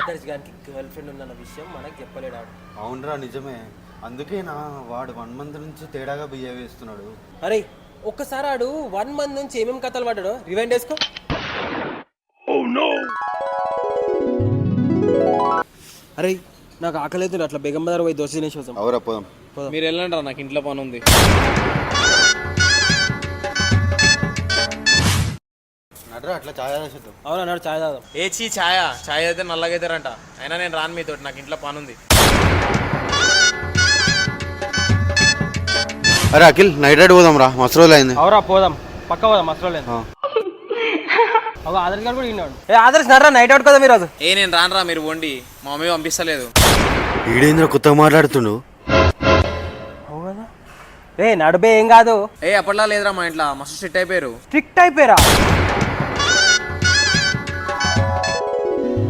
ఆదర్శ్ గారికి girl friend ఉందన్న విషయం మనకు చెప్పలేడు. అవునరా నిజమే, అందుకేనా వాడు 1 మంత్ నుంచి తేడాగా బిహేవ్ చేస్తున్నాడు. అరే ఒక్కసారి ఆడు 1 మంత్ నుంచి ఏమేమి కథలు పడ్డాడో రివైండ్ చేసుకో. అరే నాకు ఆకలి అవుతుంది, అట్లా బేగం బజార్ పోయి దోశ తినేసి వస్తాం. అవురా పోదాం. మీరు వెళ్ళండి రా, నాకు ఇంట్లో పని ఉంది. నడరా అట్లా ఛాయ్ చేద్దాం. అవునా నాడు చాయ్ తాగుదాం. ఛాయ్ అయితే నల్లగైతారంట. అయినా నేను రాను మీతో, నాకు ఇంట్లో పని ఉంది. అరే అఖిల్ నైట్ రైడ్ పోదాం రా, మస్తు రోజులు అయింది. అవురా పోదాం, పక్క పోదాం, మస్తు లేదు. ఆదర్శ్ గారు కూడా విన్నాడు. ఆదర్శ్ నడరా నైట్ అవుట్ కదా మీరు. నేను రానురా, మీరు పోండి. మా మమ్మీ పంపిస్తలేదు. ఈడేంద్ర కొత్తగా మాట్లాడుతుండు. రే నడుబే ఏం కాదు. అప్పట్లా లేదురా, మా ఇంట్లో మస్తు స్ట్రిక్ట్ అయిపోయారు. స్ట్రిక్ట్ అయిపోయారా?